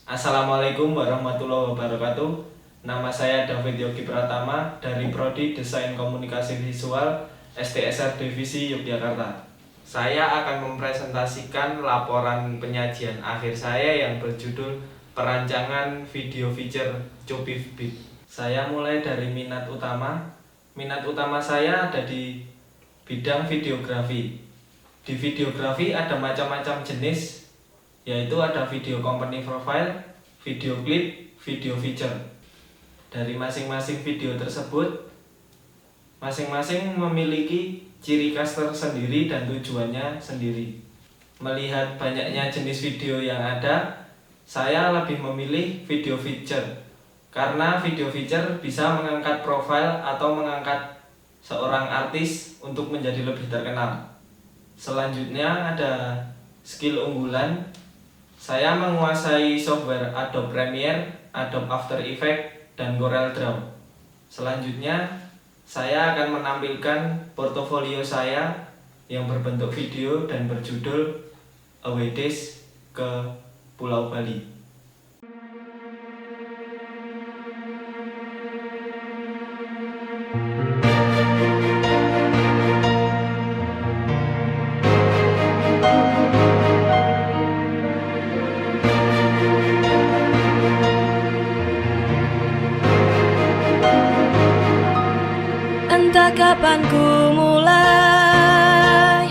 Assalamualaikum warahmatullahi wabarakatuh. Nama saya David Yogi Pratama dari Prodi Desain Komunikasi Visual STSR Divisi Yogyakarta. Saya akan mempresentasikan laporan penyajian akhir saya yang berjudul Perancangan Video Feature Copivbit. Saya mulai dari minat utama. Minat utama saya ada di bidang videografi. Di videografi ada macam-macam jenis, yaitu ada video company profile, video clip, video feature. Dari masing-masing video tersebut, masing-masing memiliki ciri khas tersendiri dan tujuannya sendiri. Melihat banyaknya jenis video yang ada, saya lebih memilih video feature, karena video feature bisa mengangkat profil atau mengangkat seorang artis untuk menjadi lebih terkenal. Selanjutnya ada skill unggulan. Saya menguasai software Adobe Premiere, Adobe After Effects, dan CorelDRAW. Selanjutnya, saya akan menampilkan portofolio saya yang berbentuk video dan berjudul Away Days ke Pulau Bali. Entah kapan ku mulai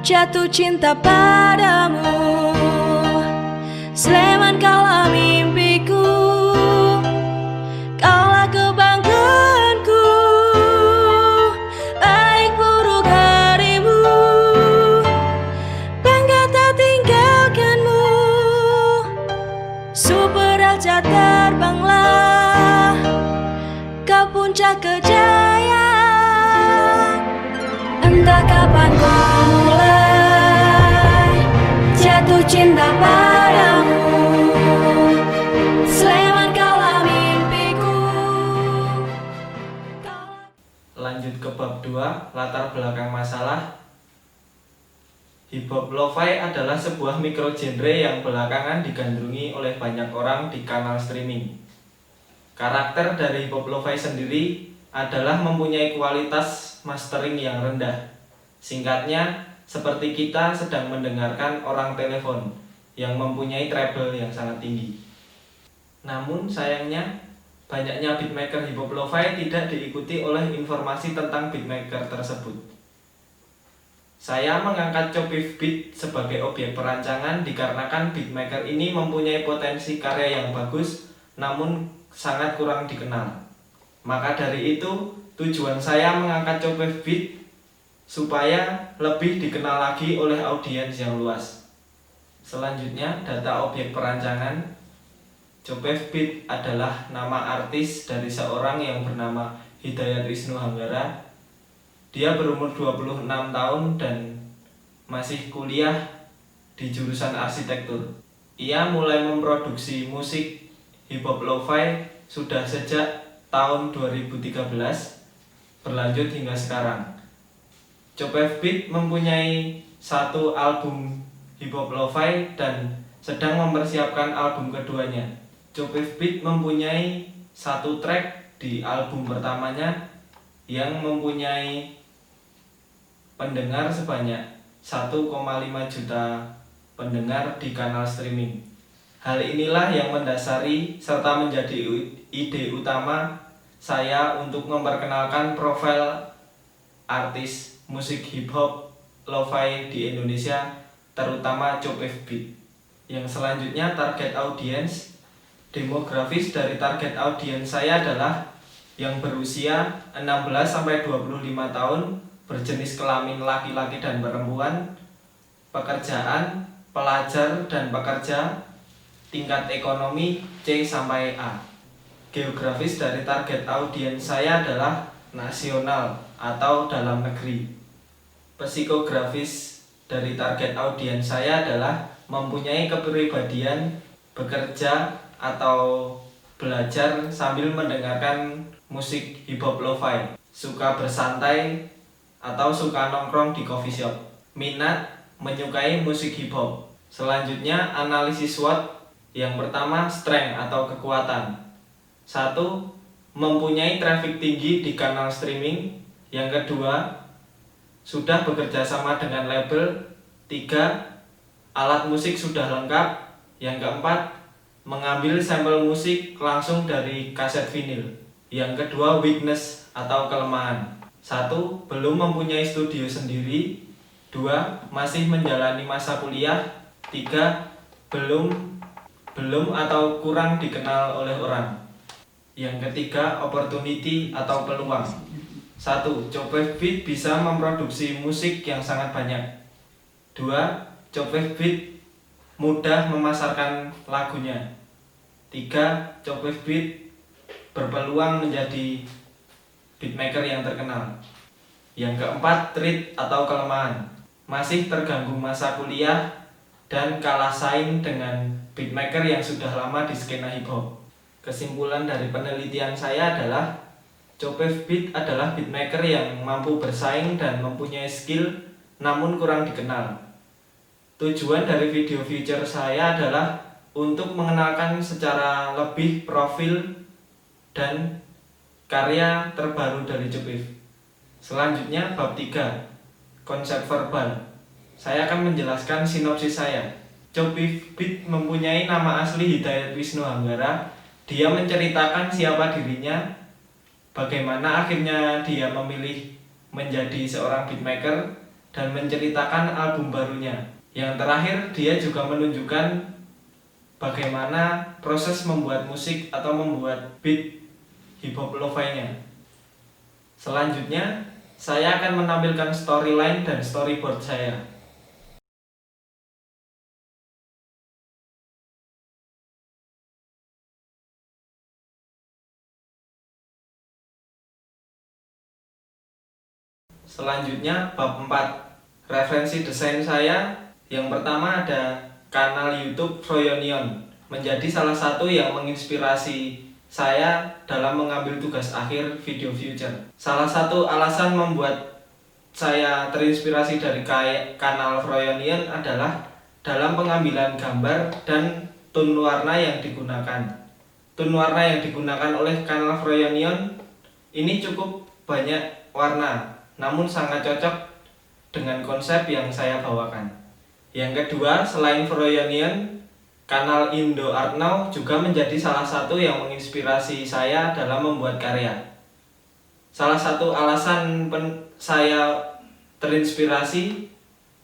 jatuh cinta padamu, Sleman kaulah mimpiku, kaulah kebanggaanku, baik buruk harimu, bangga tak tinggalkanmu. Super Alja terbanglah ke puncak kejayaan. Entah kapan ku mulai jatuh cinta padamu, Sleman kaulah mimpiku. Lanjut ke bab 2, latar belakang masalah. Hip hop lo-fi adalah sebuah mikrogenre yang belakangan digandrungi oleh banyak orang di kanal streaming. Karakter dari hip hop lo-fi sendiri adalah mempunyai kualitas mastering yang rendah. Singkatnya, seperti kita sedang mendengarkan orang telepon yang mempunyai treble yang sangat tinggi. Namun sayangnya, banyaknya beatmaker hip hop lo-fi tidak diikuti oleh informasi tentang beatmaker tersebut. Saya mengangkat Copivbit sebagai objek perancangan dikarenakan beatmaker ini mempunyai potensi karya yang bagus, namun sangat kurang dikenal. Maka dari itu, tujuan saya mengangkat Copivbit supaya lebih dikenal lagi oleh audiens yang luas. Selanjutnya, data objek perancangan. Copivbit adalah nama artis dari seorang yang bernama Hidayat Wisnu Hanggara. Dia berumur 26 tahun dan masih kuliah di jurusan arsitektur. Ia mulai memproduksi musik hip hop lo-fi sudah sejak tahun 2013, berlanjut hingga sekarang. Copivbit mempunyai satu album hip hop lo-fi dan sedang mempersiapkan album keduanya. Copivbit mempunyai satu track di album pertamanya yang mempunyai pendengar sebanyak 1,5 juta pendengar di kanal streaming. Hal inilah yang mendasari serta menjadi ide utama saya untuk memperkenalkan profil artis musik hip hop lo-fi di Indonesia, terutama Copivbit. Yang selanjutnya, target audiens. Demografis dari target audiens saya adalah yang berusia 16-25 tahun, berjenis kelamin laki-laki dan perempuan, pekerjaan, pelajar dan pekerja, tingkat ekonomi C-A. Geografis dari target audiens saya adalah nasional atau dalam negeri. Psikografis dari target audiens saya adalah mempunyai kepribadian bekerja atau belajar sambil mendengarkan musik hip hop lo-fi, suka bersantai atau suka nongkrong di coffee shop, minat menyukai musik hip hop. Selanjutnya, analisis SWOT Yang pertama, strength atau kekuatan. 1. Mempunyai traffic tinggi di kanal streaming. Yang kedua, sudah bekerja sama dengan label. 3. Alat musik sudah lengkap. Yang keempat, mengambil sampel musik langsung dari kaset vinil. Yang kedua, weakness atau kelemahan. 1. Belum mempunyai studio sendiri. 2. Masih menjalani masa kuliah. 3. Belum atau kurang dikenal oleh orang. Yang ketiga, opportunity atau peluang. 1. Jobwave Beat bisa memproduksi musik yang sangat banyak. 2. Jobwave Beat mudah memasarkan lagunya. 3. Jobwave Beat berpeluang menjadi beatmaker yang terkenal. Yang keempat, trait atau kelemahan. Masih terganggu masa kuliah dan kalah saing dengan beatmaker yang sudah lama di skena hip hop. Kesimpulan dari penelitian saya adalah Jobwave Beat adalah beatmaker yang mampu bersaing dan mempunyai skill namun kurang dikenal. Tujuan dari video feature saya adalah untuk mengenalkan secara lebih profil dan karya terbaru dari Jobwave. Selanjutnya bab 3, konsep verbal. Saya akan menjelaskan sinopsis saya. Jobwave Beat mempunyai nama asli Hidayat Wisnu Hanggara. Dia menceritakan siapa dirinya, bagaimana akhirnya dia memilih menjadi seorang beatmaker, dan menceritakan album barunya. Yang terakhir, dia juga menunjukkan bagaimana proses membuat musik atau membuat beat hip hop lo-fi-nya. Selanjutnya, saya akan menampilkan storyline dan storyboard saya. Selanjutnya bab 4, referensi desain saya. Yang pertama ada kanal YouTube Froyonion, menjadi salah satu yang menginspirasi saya dalam mengambil tugas akhir video future. Salah satu alasan membuat saya terinspirasi dari kanal Froyonion adalah dalam pengambilan gambar dan tone warna yang digunakan. Tone warna yang digunakan oleh kanal Froyonion ini cukup banyak warna, namun sangat cocok dengan konsep yang saya bawakan. Yang kedua, selain Froyonion, kanal Indo Art Now juga menjadi salah satu yang menginspirasi saya dalam membuat karya. Salah satu alasan saya terinspirasi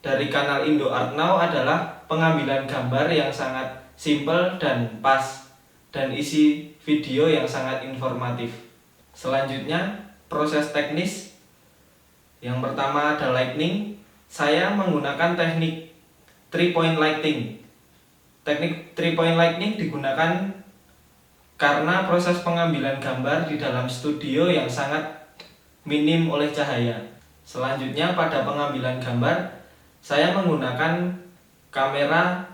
dari kanal Indo Art Now adalah pengambilan gambar yang sangat simpel dan pas, dan isi video yang sangat informatif. Selanjutnya, proses teknis. Yang pertama ada lighting. Saya menggunakan teknik 3-point lighting. Teknik 3-point lighting digunakan karena proses pengambilan gambar di dalam studio yang sangat minim oleh cahaya. Selanjutnya pada pengambilan gambar, saya menggunakan kamera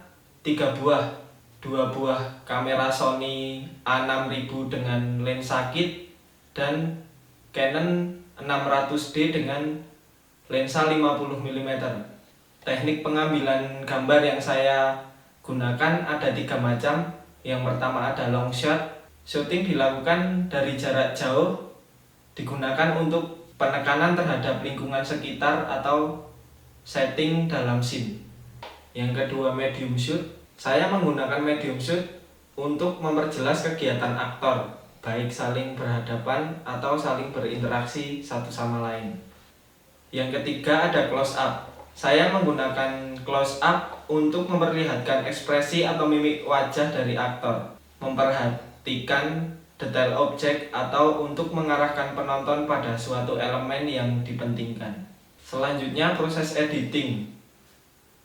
3 buah. 2 buah kamera Sony A6000 dengan lensa kit dan Canon 600D dengan lensa 50 mm. Teknik pengambilan gambar yang saya gunakan ada 3 macam. Yang pertama ada long shot. Shooting dilakukan dari jarak jauh, digunakan untuk penekanan terhadap lingkungan sekitar atau setting dalam scene. Yang kedua medium shoot. Saya menggunakan medium shoot untuk memperjelas kegiatan aktor, baik saling berhadapan atau saling berinteraksi satu sama lain. Yang ketiga ada close up. Saya menggunakan close up untuk memperlihatkan ekspresi atau mimik wajah dari aktor, memperhatikan detail objek, atau untuk mengarahkan penonton pada suatu elemen yang dipentingkan. Selanjutnya proses editing.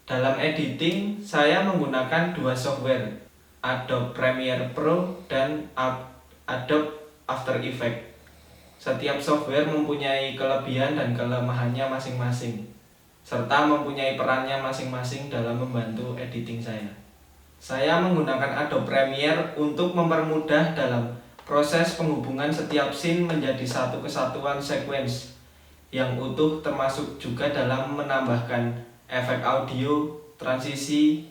Dalam editing, saya menggunakan 2 software, Adobe Premiere Pro dan Adobe After Effects. Setiap software mempunyai kelebihan dan kelemahannya masing-masing, serta mempunyai perannya masing-masing dalam membantu editing saya. Saya menggunakan Adobe Premiere untuk mempermudah dalam proses penghubungan setiap scene menjadi satu kesatuan sequence yang utuh, termasuk juga dalam menambahkan efek audio, transisi,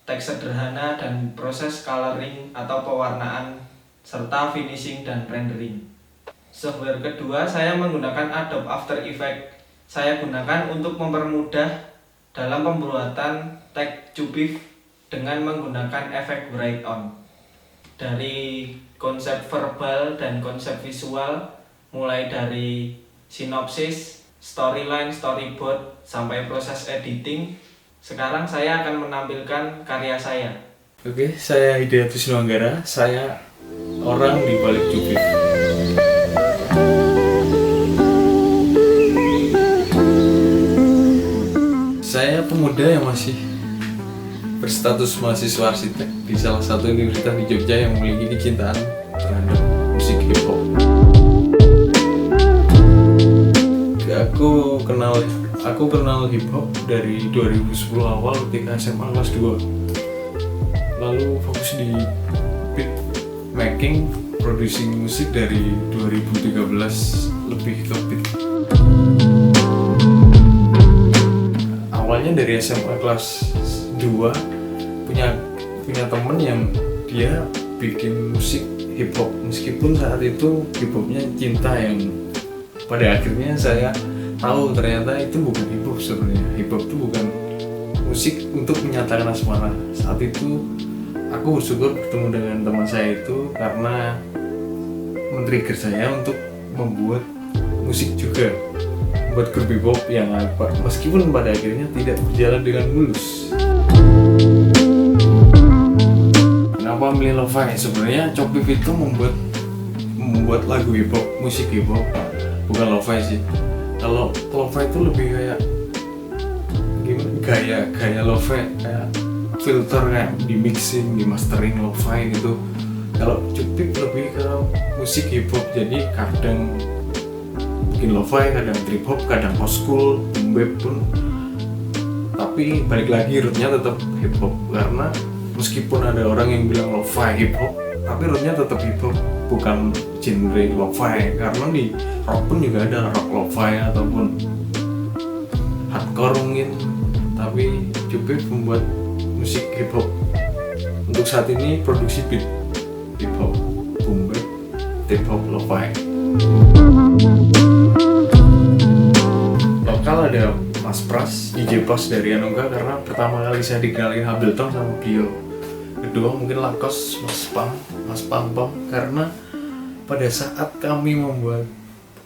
teks sederhana, dan proses coloring atau pewarnaan, serta finishing dan rendering. Software kedua, saya menggunakan Adobe After Effects. Saya gunakan untuk mempermudah dalam pembuatan teks cubif dengan menggunakan efek bright on. Dari konsep verbal dan konsep visual, mulai dari sinopsis, storyline, storyboard, sampai proses editing, sekarang saya akan menampilkan karya saya. Oke, saya Hidayatus Nuanggara, saya orang di balik cubif. Saya pemuda yang masih berstatus mahasiswa arsitek di salah satu universitas di Jogja yang memiliki kecintaan terhadap musik hip hop. Aku kenal hip hop dari 2010 awal ketika SMA kelas 2. Lalu fokus di beat making, producing musik dari 2013 lebih ke beat. Awalnya dari SMA kelas 2 punya temen yang dia bikin musik hip hop, meskipun saat itu hip hopnya cinta, yang pada akhirnya saya tahu ternyata itu bukan hip hop sebenarnya. Hip hop itu bukan musik untuk menyatakan asmara. Saat itu aku bersyukur bertemu dengan teman saya itu karena men-trigger saya untuk membuat musik juga, membuat grup hip hop yang meskipun pada akhirnya tidak berjalan dengan mulus. Kenapa milih lo-fi? Sebenarnya Cubif itu membuat lagu hip hop, musik hip hop, bukan lo-fi sih. Kalau lo-fi itu lebih kayak gimana, gaya lo-fi, kayak filter, kayak di mixing, di mastering lo-fi gitu. Kalau Cubif lebih ke musik hip hop, jadi kadang bikin lo-fi, kadang trip hop, kadang post school, boom bap pun. Tapi balik lagi rootnya tetap hip hop, karena meskipun ada orang yang bilang lo-fi hip hop, tapi rootnya tetap hip hop, bukan genre lo-fi. Karena di rock pun juga ada rock lo-fi ataupun hardcore mungkin, tapi Cubif membuat musik hip hop. Untuk saat ini produksi beat hip hop, boom bap, trip hop, lo-fi. Lokal ada Mas Pras, DJ Pras dari Anoga, karena pertama kali saya dikenalin Hableton sama beliau. Kedua mungkin Lakos, Mas Pam, karena pada saat kami membuat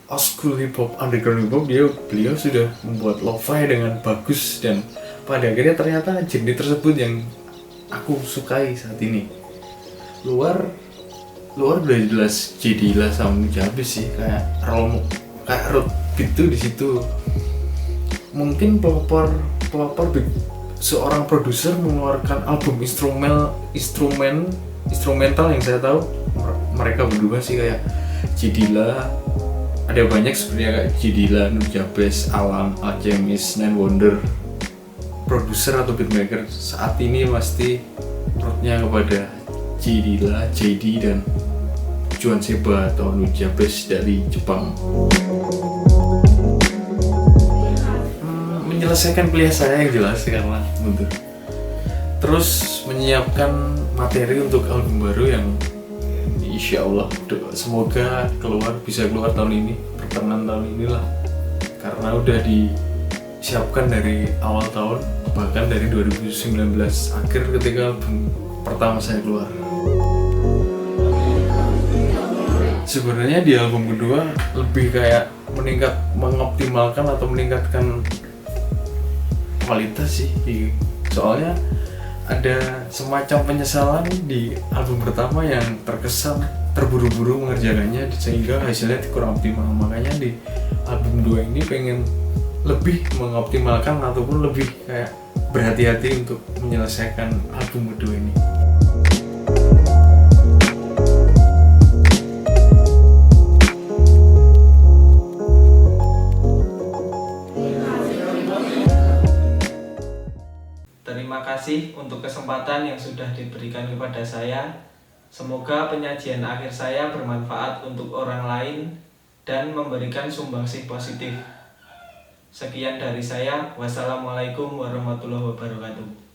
old school hip hop, underground hip hop, beliau sudah membuat lo-fi dengan bagus, dan pada akhirnya ternyata genre tersebut yang aku sukai saat ini. Luar udah jelas jadilah sama Mujabes sih, kayak road beat tuh di situ. Mungkin pelopor beat, seorang produser mengeluarkan album instrumental yang saya tahu mereka berdua sih, kayak Jadilah, ada banyak sebenarnya kayak Jadilah, Nujabes, Alan, Alchemist, Nine Wonder. Produser atau beatmaker saat ini pasti rootnya kepada Jadilah, JD, dan Juan Seba atau Nujabes dari Jepang. Menyelesaikan kuliah saya yang jelas karena mundur. Terus menyiapkan materi untuk album baru yang insya Allah semoga bisa keluar tahun ini, pertengahan tahun inilah, karena udah disiapkan dari awal tahun, bahkan dari 2019 akhir ketika album pertama saya keluar. Sebenarnya di album kedua lebih kayak mengoptimalkan atau meningkatkan kualitas sih, soalnya ada semacam penyesalan di album pertama yang terkesan terburu-buru mengerjakannya sehingga hasilnya kurang optimal. Makanya di album 2 ini pengen lebih mengoptimalkan ataupun lebih kayak berhati-hati untuk menyelesaikan album kedua ini. Terima kasih untuk kesempatan yang sudah diberikan kepada saya. Semoga penyajian akhir saya bermanfaat untuk orang lain dan memberikan sumbangsih positif. Sekian dari saya. Wassalamualaikum warahmatullahi wabarakatuh.